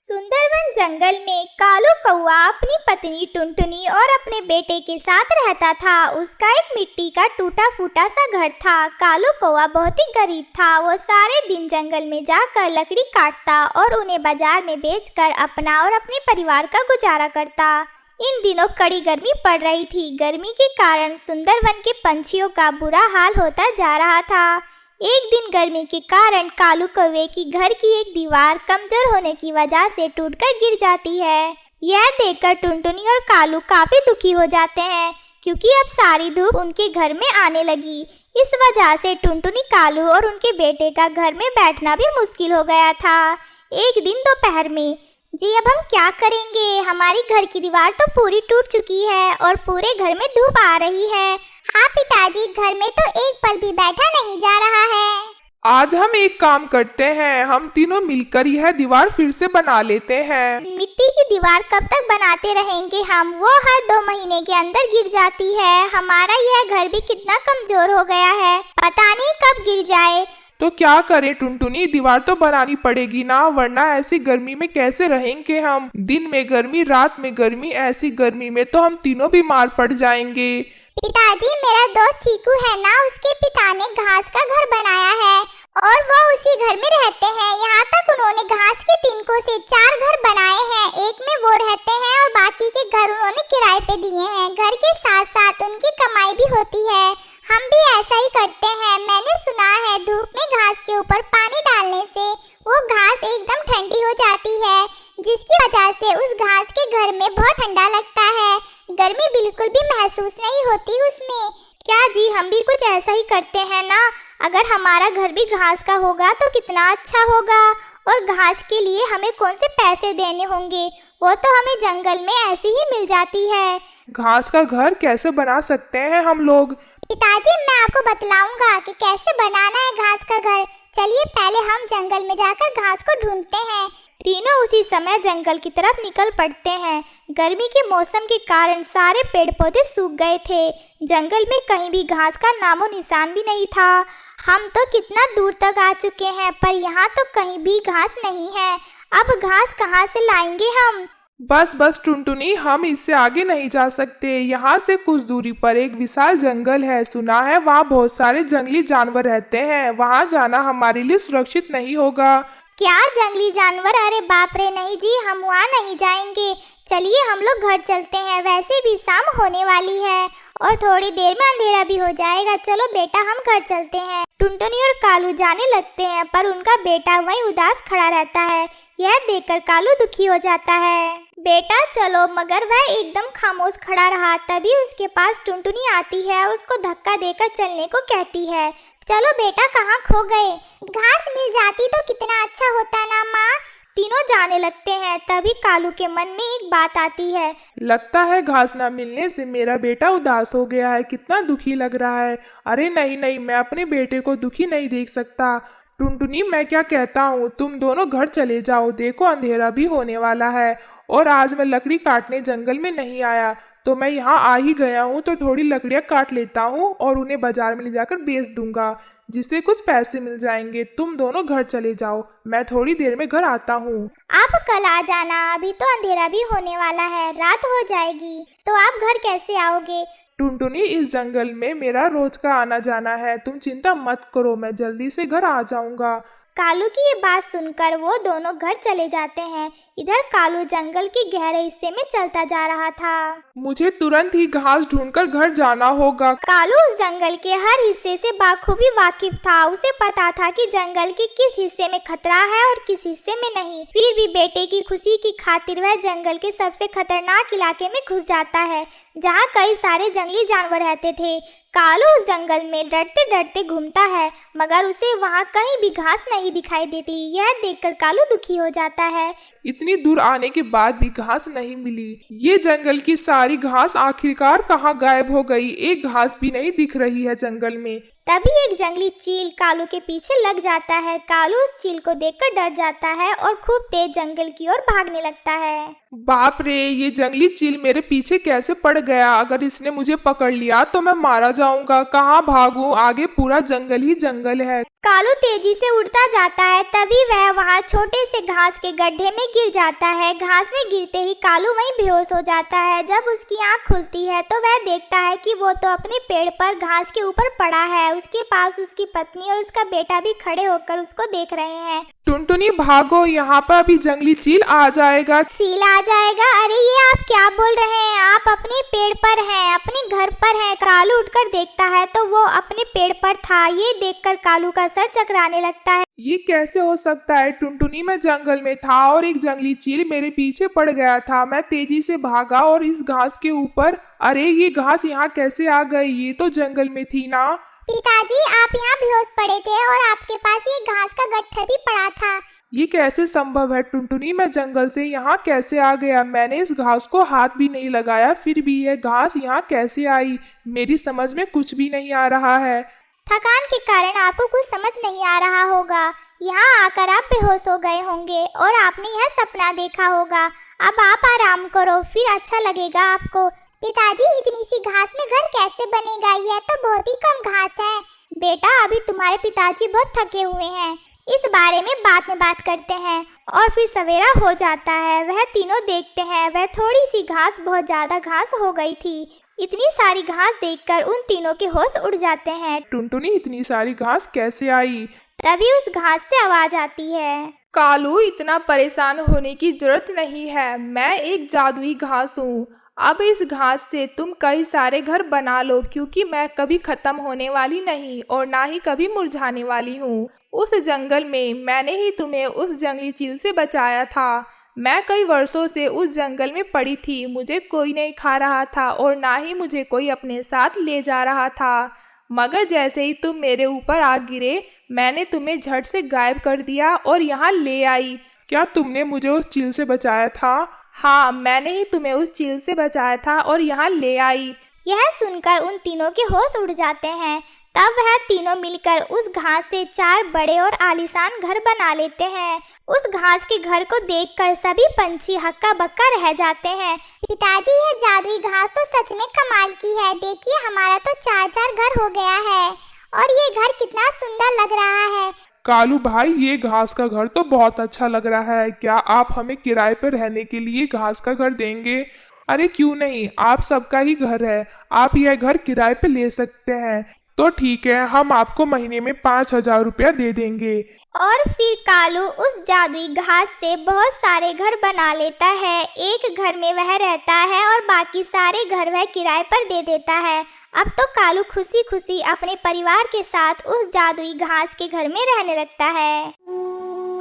सुंदरवन जंगल में कालू कौआ अपनी पत्नी टुनटुनी और अपने बेटे के साथ रहता था। उसका एक मिट्टी का टूटा फूटा सा घर था। कालू कौआ बहुत ही गरीब था। वो सारे दिन जंगल में जाकर लकड़ी काटता और उन्हें बाजार में बेचकर अपना और अपने परिवार का गुजारा करता। इन दिनों कड़ी गर्मी पड़ रही थी। गर्मी के कारण सुंदरवन के पंछियों का बुरा हाल होता जा रहा था। एक दिन गर्मी के कारण कालू कौवे की घर की एक दीवार कमजोर होने की वजह से टूटकर गिर जाती है। यह देखकर टुनटुनी और कालू काफी दुखी हो जाते हैं, क्योंकि अब सारी धूप उनके घर में आने लगी। इस वजह से टुनटुनी, कालू और उनके बेटे का घर में बैठना भी मुश्किल हो गया था। एक दिन दोपहर में, जी अब हम क्या करेंगे? हमारी घर की दीवार तो पूरी टूट चुकी है और पूरे घर में धूप आ रही है। हाँ पिताजी, घर में तो एक पल भी बैठा नहीं जा रहा है। आज हम एक काम करते हैं, हम तीनों मिलकर यह दीवार फिर से बना लेते हैं। मिट्टी की दीवार कब तक बनाते रहेंगे हम? वो हर 2 महीने के अंदर गिर जाती है। हमारा यह घर भी कितना कमजोर हो गया है, पता नहीं कब गिर जाए। तो क्या करें टुनटुनी, दीवार तो बनानी पड़ेगी ना, वरना ऐसी गर्मी में कैसे रहेंगे हम? दिन में गर्मी, रात में गर्मी, ऐसी गर्मी में तो हम तीनों बीमार पड़ जाएंगे। पिताजी, मेरा दोस्त चीकू है ना, उसके पिता ने घास का घर बनाया है और वो उसी घर में रहते हैं। यहाँ तक उन्होंने घास के तिनकों से 4 घर बनाए हैं। एक में वो रहते हैं और बाकी के घर उन्होंने किराए पे दिए हैं। घर के साथ साथ उनकी कमाई भी होती है। हम भी ऐसा ही करते हैं। मैंने सुना है धूप में घास के ऊपर पानी डालने से वो घास एकदम ठंडी हो जाती है, जिसकी वजह से उस घास के घर में बहुत ठंडा लगता है। गर्मी बिल्कुल भी महसूस नहीं होती उसमें। क्या जी, हम भी कुछ ऐसा ही करते हैं ना? अगर हमारा घर भी घास का होगा तो कितना अच्छा होगा। और घास के लिए हमें कौन से पैसे देने होंगे? वो तो हमें जंगल में ऐसे ही मिल जाती है। घास का घर कैसे बना सकते हैं हम लोग? पिताजी, मैं आपको बतलाऊंगा कि कैसे बनाना है घास का घर। चलिए पहले हम जंगल में जाकर घास को ढूंढते हैं। तीनों उसी समय जंगल की तरफ निकल पड़ते हैं। गर्मी के मौसम के कारण सारे पेड़ पौधे सूख गए थे। जंगल में कहीं भी घास का नामो निशान भी नहीं था। हम तो कितना दूर तक आ चुके हैं, पर यहाँ तो कहीं भी घास नहीं है। अब घास कहाँ से लाएंगे हम? बस टुनटुनी, हम इससे आगे नहीं जा सकते। यहाँ से कुछ दूरी पर एक विशाल जंगल है। सुना है वहाँ बहुत सारे जंगली जानवर रहते हैं। वहाँ जाना हमारे लिए सुरक्षित नहीं होगा। क्या जंगली जानवर? अरे बाप रे, नहीं जी, हम वहाँ नहीं जाएंगे। चलिए हम लोग घर चलते हैं। वैसे भी शाम होने वाली है और थोड़ी देर में अंधेरा भी हो जाएगा। चलो बेटा, हम घर चलते हैं। टुनटुनी और कालू जाने लगते हैं, पर उनका बेटा वहीं उदास खड़ा रहता है। यह देखकर कालू दुखी हो जाता है। बेटा चलो, मगर वह एकदम खामोश खड़ा रहा। तभी उसके पास टुनटुनी आती है और उसको धक्का देकर चलने को कहती है। चलो बेटा, कहाँ खो गए? घास मिल जाती तो कितना अच्छा होता ना माँ। तीनों जाने लगते हैं। तभी कालू के मन में एक बात आती है। लगता है घास ना मिलने से मेरा बेटा उदास हो गया है, कितना दुखी लग रहा है। अरे नहीं, मैं अपने बेटे को दुखी नहीं देख सकता। टुनटुनी, मैं क्या कहता हूँ, तुम दोनों घर चले जाओ। देखो अंधेरा भी होने वाला है और आज मैं लकड़ी काटने जंगल में नहीं आया, तो मैं यहाँ आ ही गया हूँ, तो थोड़ी लकड़ियाँ काट लेता हूँ और उन्हें बाजार में ले जाकर बेच दूंगा, जिससे कुछ पैसे मिल जाएंगे। तुम दोनों घर चले जाओ, मैं थोड़ी देर में घर आता हूँ। आप कल आ जाना, अभी तो अंधेरा भी होने वाला है, रात हो जाएगी। तो आप घर कैसे आओगे? टुनटुनी, इस जंगल में मेरा रोज का आना जाना है, तुम चिंता मत करो, मैं जल्दी से घर आ जाऊंगा। कालू की ये बात सुनकर वो दोनों घर चले जाते हैं। इधर कालू जंगल के गहरे हिस्से में चलता जा रहा था। मुझे तुरंत ही घास ढूंढकर घर जाना होगा। कालू उस जंगल के हर हिस्से से बाखूबी वाकिफ था। उसे पता था कि जंगल के किस हिस्से में खतरा है और किस हिस्से में नहीं। फिर भी बेटे की खुशी की खातिर वह जंगल के सबसे खतरनाक इलाके में घुस जाता है, जहाँ कई सारे जंगली जानवर रहते थे। कालू उस जंगल में डरते डरते घूमता है, मगर उसे वहाँ कहीं भी घास नहीं दिखाई देती। यह देखकर कालू दुखी हो जाता है। इतनी दूर आने के बाद भी घास नहीं मिली। ये जंगल की सारी घास आखिरकार कहाँ गायब हो गई? एक घास भी नहीं दिख रही है जंगल में। तभी एक जंगली चील कालू के पीछे लग जाता है। कालू उस चील को देखकर डर जाता है और खूब तेज जंगल की ओर भागने लगता है। बाप रे, ये जंगली चील मेरे पीछे कैसे पड़ गया? अगर इसने मुझे पकड़ लिया तो मैं मारा जाऊंगा। कहाँ भागूं? आगे पूरा जंगल ही जंगल है। कालू तेजी से उड़ता जाता है। तभी वह वहाँ छोटे से घास के गड्ढे में गिर जाता है। घास में गिरते ही कालू वहीं बेहोश हो जाता है। जब उसकी आंख खुलती है तो वह देखता है कि वो तो अपने पेड़ पर घास के ऊपर पड़ा है। उसके पास उसकी पत्नी और उसका बेटा भी खड़े होकर उसको देख रहे हैं। टुनटुनी भागो, यहाँ पर अभी जंगली चील आ जाएगा। चील आ जाएगा? अरे ये आप क्या बोल रहे हैं? आप अपने पेड़ पर हैं, अपने घर पर हैं। कालू उठकर देखता है तो वो अपने पेड़ पर था। ये देखकर कालू का सर चकराने लगता है। ये कैसे हो सकता है टुनटुनी? मैं जंगल में था और एक जंगली चील मेरे पीछे पड़ गया था। मैं तेजी से भागा और इस घास के ऊपर, अरे ये घास यहाँ कैसे आ गई? ये तो जंगल में थी ना। पिताजी, आप यहाँ बेहोश पड़े थे और आपके पास ये घास का गट्ठर भी पड़ा था। ये कैसे संभव है टुनटुनी? मैं जंगल से यहाँ कैसे आ गया? मैंने इस घास को हाथ भी नहीं लगाया, फिर भी यह घास यहाँ कैसे आई? मेरी समझ में कुछ भी नहीं आ रहा है। थकान के कारण आपको कुछ समझ नहीं आ रहा होगा। यहाँ आकर आप बेहोश हो गए होंगे और आपने यह सपना देखा होगा। अब आप आराम करो, फिर अच्छा लगेगा आपको। पिताजी, इतनी सी घास में घर कैसे बनेगा? यह तो बहुत ही कम घास है। बेटा, अभी तुम्हारे पिताजी बहुत थके हुए हैं, इस बारे में बाद में बात करते हैं। और फिर सवेरा हो जाता है। वह तीनों देखते हैं, वह थोड़ी सी घास बहुत ज्यादा घास हो गई थी। इतनी सारी घास देखकर उन तीनों के होश उड़ जाते हैं। टुनटुनी, इतनी सारी घास कैसे आई? तभी उस घास से आवाज आती है। कालू, इतना परेशान होने की जरूरत नहीं है। मैं एक जादुई घास हूँ। अब इस घास से तुम कई सारे घर बना लो, क्योंकि मैं कभी खत्म होने वाली नहीं और ना ही कभी मुरझाने वाली हूँ। उस जंगल में मैंने ही तुम्हें उस जंगली चील से बचाया था। मैं कई वर्षों से उस जंगल में पड़ी थी। मुझे कोई नहीं खा रहा था और ना ही मुझे कोई अपने साथ ले जा रहा था। मगर जैसे ही तुम मेरे ऊपर आ गिरे, मैंने तुम्हें झट से गायब कर दिया और यहाँ ले आई। क्या तुमने मुझे उस चील से बचाया था? हाँ, मैंने ही तुम्हें उस चील से बचाया था और यहाँ ले आई। यह सुनकर उन तीनों के होश उड़ जाते हैं। तब वह तीनों मिलकर उस घास से 4 बड़े और आलीशान घर बना लेते हैं। उस घास के घर को देखकर सभी पंछी हक्का बक्का रह जाते हैं। पिताजी, यह जादुई घास तो सच में कमाल की है। देखिए, हमारा तो 4 घर हो गया है और ये घर कितना सुंदर लग रहा है। कालू भाई, ये घास का घर तो बहुत अच्छा लग रहा है। क्या आप हमें किराए पर रहने के लिए घास का घर देंगे? अरे क्यों नहीं, आप सबका ही घर है, आप यह घर किराए पे ले सकते हैं। तो ठीक है, हम आपको महीने में 5,000 रुपया दे देंगे। और फिर कालू उस जादुई घास से बहुत सारे घर बना लेता है। एक घर में वह रहता है और बाकी सारे घर वह किराए पर दे देता है। अब तो कालू खुशी खुशी अपने परिवार के साथ उस जादुई घास के घर में रहने लगता है।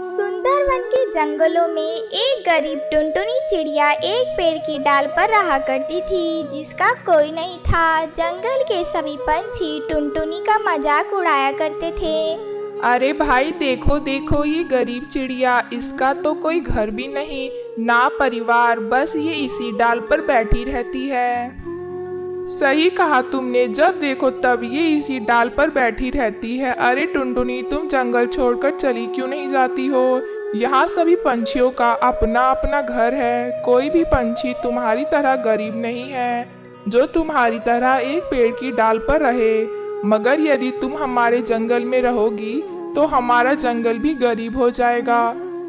सुंदरवन के जंगलों में एक गरीब टुनटुनी चिड़िया एक पेड़ की डाल पर रहा करती थी, जिसका कोई नहीं था। जंगल के सभी पंछी टुनटुनी का मजाक उड़ाया करते थे। अरे भाई, देखो देखो, ये गरीब चिड़िया, इसका तो कोई घर भी नहीं, ना परिवार, बस ये इसी डाल पर बैठी रहती है। सही कहा तुमने, जब देखो तब ये इसी डाल पर बैठी रहती है। अरे टुनटुनी, तुम जंगल छोड़कर चली क्यों नहीं जाती हो? यहाँ सभी पंछियों का अपना अपना घर है। कोई भी पंछी तुम्हारी तरह गरीब नहीं है जो तुम्हारी तरह एक पेड़ की डाल पर रहे। मगर यदि तुम हमारे जंगल में रहोगी तो हमारा जंगल भी गरीब हो जाएगा।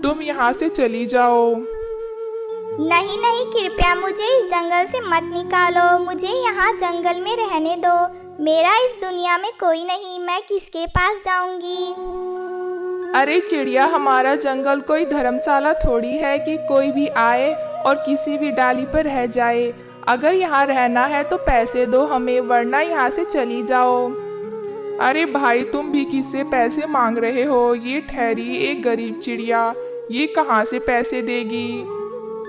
तुम यहाँ से चली जाओ। नहीं नहीं, कृपया मुझे इस जंगल से मत निकालो। मुझे यहाँ जंगल में रहने दो। मेरा इस दुनिया में कोई नहीं, मैं किसके पास जाऊंगी? अरे चिड़िया, हमारा जंगल कोई धर्मशाला थोड़ी है कि कोई भी आए और किसी भी डाली पर रह जाए। अगर यहाँ रहना है तो पैसे दो हमें, वरना यहाँ से चली जाओ। अरे भाई, तुम भी किससे पैसे मांग रहे हो? ये ठहरी एक गरीब चिड़िया, ये कहाँ से पैसे देगी?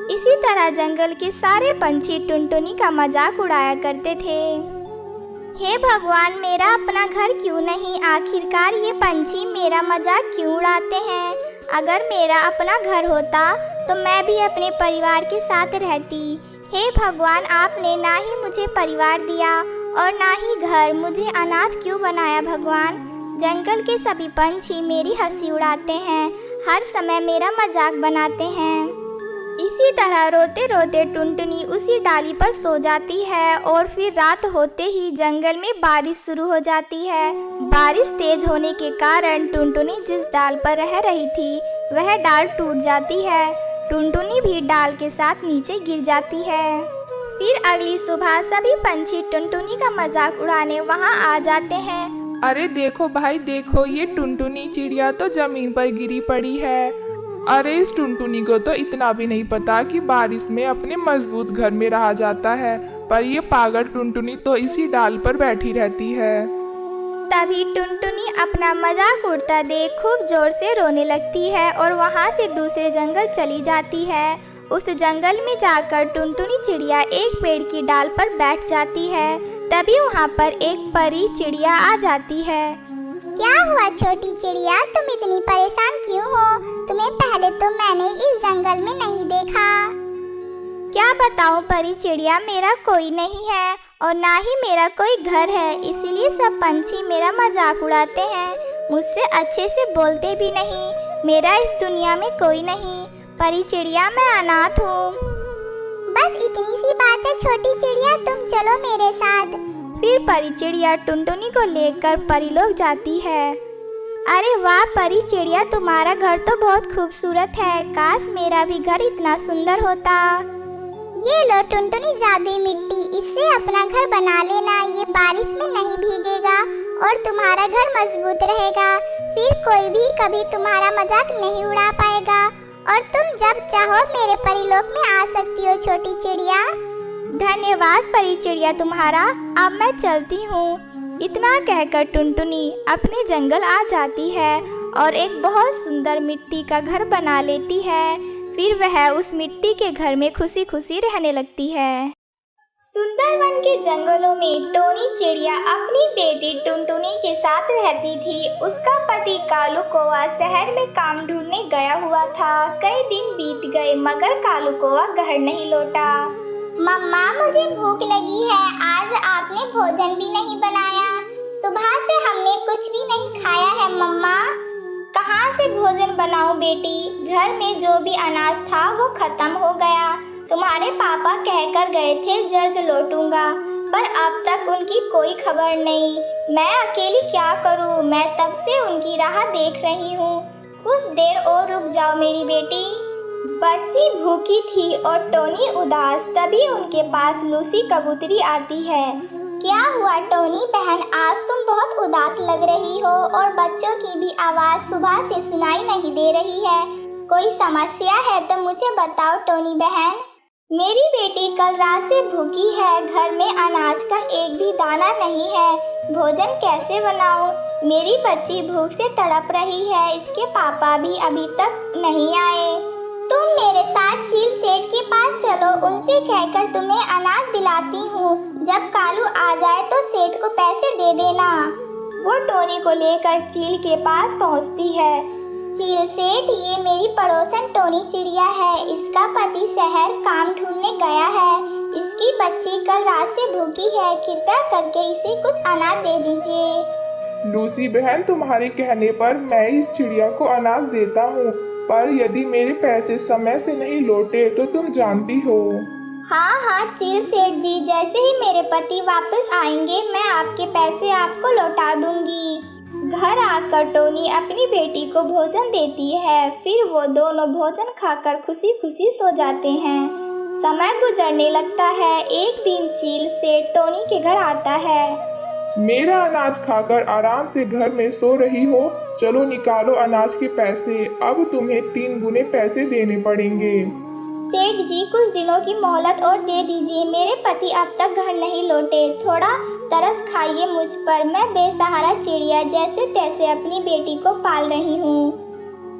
इसी तरह जंगल के सारे पंछी टुनटुनी का मजाक उड़ाया करते थे। हे भगवान, मेरा अपना घर क्यों नहीं? आखिरकार ये पंछी मेरा मजाक क्यों उड़ाते हैं? अगर मेरा अपना घर होता तो मैं भी अपने परिवार के साथ रहती। हे भगवान, आपने ना ही मुझे परिवार दिया और ना ही घर। मुझे अनाथ क्यों बनाया भगवान। जंगल के सभी पंछी मेरी हंसी उड़ाते हैं, हर समय मेरा मजाक बनाते हैं। इसी तरह रोते रोते टुनटुनी उसी डाली पर सो जाती है और फिर रात होते ही जंगल में बारिश शुरू हो जाती है। बारिश तेज होने के कारण टुनटुनी जिस डाल पर रह रही थी वह डाल टूट जाती है। टुनटुनी भी डाल के साथ नीचे गिर जाती है। फिर अगली सुबह सभी पंछी टुनटुनी का मजाक उड़ाने वहां आ जाते हैं। अरे देखो भाई देखो, ये टुनटुनी चिड़िया तो जमीन पर गिरी पड़ी है। अरे इस टुनटुनी को तो इतना भी नहीं पता कि बारिश में अपने मजबूत घर में रहा जाता है, पर ये पागल टुनटुनी तो इसी डाल पर बैठी रहती है। तभी टुनटुनी अपना मजाक उड़ता देख खूब जोर से रोने लगती है और वहां से दूसरे जंगल चली जाती है। उस जंगल में जाकर टुनटुनी चिड़िया एक पेड़ की डाल पर बैठ जाती है। तभी वहां पर एक परी चिड़िया आ जाती है। क्या हुआ छोटी चिड़िया, तुम इतनी परेशान क्यों हो? तुम्हें पहले तो मैंने इस जंगल में नहीं देखा। क्या बताऊं परी चिड़िया, मेरा कोई नहीं है और ना ही मेरा कोई घर है, इसीलिए सब पंछी मेरा मजाक उड़ाते हैं, मुझसे अच्छे से बोलते भी नहीं। मेरा इस दुनिया में कोई नहीं। परी चिड़िया, मैं अनाथ हूँ। बस इतनी सी बात है छोटी चिड़िया, तुम चलो मेरे साथ। फिर परी चिड़िया टुनटुनी को लेकर परीलोक जाती है। अरे वाह परी चिड़िया, तुम्हारा घर तो बहुत खूबसूरत है, काश मेरा भी घर इतना सुंदर होता। ये लो टुनटुनी जादुई मिट्टी, इससे अपना घर बना लेना, ये बारिश में नहीं भीगेगा और तुम्हारा घर मजबूत रहेगा। फिर कोई भी कभी तुम्हारा मजाक नहीं उड़ा पाएगा और तुम जब चाहो मेरे परीलोक में आ सकती हो छोटी चिड़िया। धन्यवाद परी चिड़िया तुम्हारा, अब मैं चलती हूँ। इतना कहकर टुनटुनी अपने जंगल आ जाती है और एक बहुत सुंदर मिट्टी का घर बना लेती है। फिर वह उस मिट्टी के घर में खुशी खुशी रहने लगती है। सुंदरवन के जंगलों में टोनी चिड़िया अपनी बेटी टुनटुनी के साथ रहती थी। उसका पति कालू कौवा शहर में काम ढूंढने गया हुआ था। कई दिन बीत गए मगर कालू कौवा घर नहीं लौटा। मम्मा मुझे भूख लगी है, आज आपने भोजन भी नहीं बनाया। सुबह से हमने कुछ भी नहीं खाया है मम्मा। कहाँ से भोजन बनाऊं बेटी, घर में जो भी अनाज था वो खत्म हो गया। तुम्हारे पापा कहकर गए थे जल्द लौटूंगा, पर अब तक उनकी कोई खबर नहीं। मैं अकेली क्या करूं, मैं तब से उनकी राह देख रही हूँ। कुछ देर और रुक जाओ मेरी बेटी। बच्ची भूखी थी और टोनी उदास। तभी उनके पास लूसी कबूतरी आती है। क्या हुआ टोनी बहन, आज तुम बहुत उदास लग रही हो और बच्चों की भी आवाज सुबह से सुनाई नहीं दे रही है। कोई समस्या है तो मुझे बताओ टोनी बहन। मेरी बेटी कल रात से भूखी है, घर में अनाज का एक भी दाना नहीं है, भोजन कैसे बनाऊं? मेरी बच्ची भूख से तड़प रही है, इसके पापा भी अभी तक नहीं आए। तुम मेरे साथ चील सेठ के पास चलो, उनसे कहकर तुम्हें अनाज दिलाती हूँ। जब कालू आ जाए तो सेठ को पैसे दे देना। वो टोनी को लेकर चील के पास पहुँचती है। चील सेठ, ये मेरी पड़ोसन टोनी चिड़िया है। इसका पति शहर काम ढूंढने गया है। इसकी बच्ची कल रात से भूखी है, कृपया करके इसे कुछ अनाज दे दीजिए। लूसी बहन, तुम्हारे कहने पर मैं इस चिड़िया को अनाज देता हूँ, पर यदि मेरे पैसे समय से नहीं लौटे तो तुम जानती हो। हाँ हाँ चील सेठ जी, जैसे ही मेरे पति वापस आएंगे मैं आपके पैसे आपको लौटा दूंगी। घर आकर टोनी अपनी बेटी को भोजन देती है। फिर वो दोनों भोजन खाकर खुशी खुशी सो जाते हैं। समय गुजरने लगता है। एक दिन चील सेठ टोनी के घर आता है। मेरा अनाज खाकर आराम से घर में सो रही हो, चलो निकालो अनाज के पैसे, अब तुम्हें 3 गुने पैसे देने पड़ेंगे। सेठ जी, कुछ दिनों की मोहलत और दे दीजिए, मेरे पति अब तक घर नहीं लौटे। थोड़ा तरस खाइए मुझ पर, मैं बेसहारा चिड़िया जैसे तैसे अपनी बेटी को पाल रही हूँ।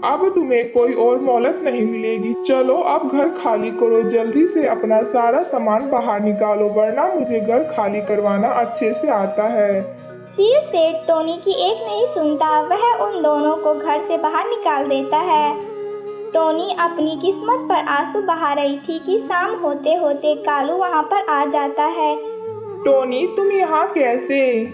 अब तुम्हें कोई और मोहलत नहीं मिलेगी। चलो अब घर खाली करो, जल्दी से अपना सारा सामान बाहर निकालो, वरना मुझे घर खाली करवाना अच्छे से आता है। चील सेठ टोनी की एक नहीं सुनता, वह उन दोनों को घर से बाहर निकाल देता है। टोनी अपनी किस्मत पर आंसू बहा रही थी कि शाम होते होते कालू वहां पर आ जाता है। टोनी तुम यहाँ कैसे?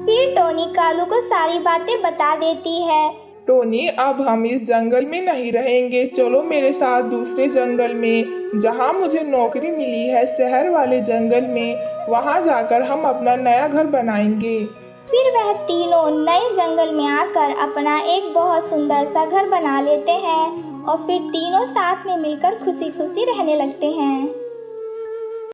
फिर टोनी कालू को सारी बातें बता देती है। टोनी अब हम इस जंगल में नहीं रहेंगे, चलो मेरे साथ दूसरे जंगल में जहाँ मुझे नौकरी मिली है, शहर वाले जंगल में। वहाँ जाकर हम अपना नया घर बनाएंगे। फिर वह तीनों नए जंगल में आकर अपना एक बहुत सुंदर सा घर बना लेते हैं और फिर तीनों साथ में मिलकर खुशी खुशी रहने लगते हैं।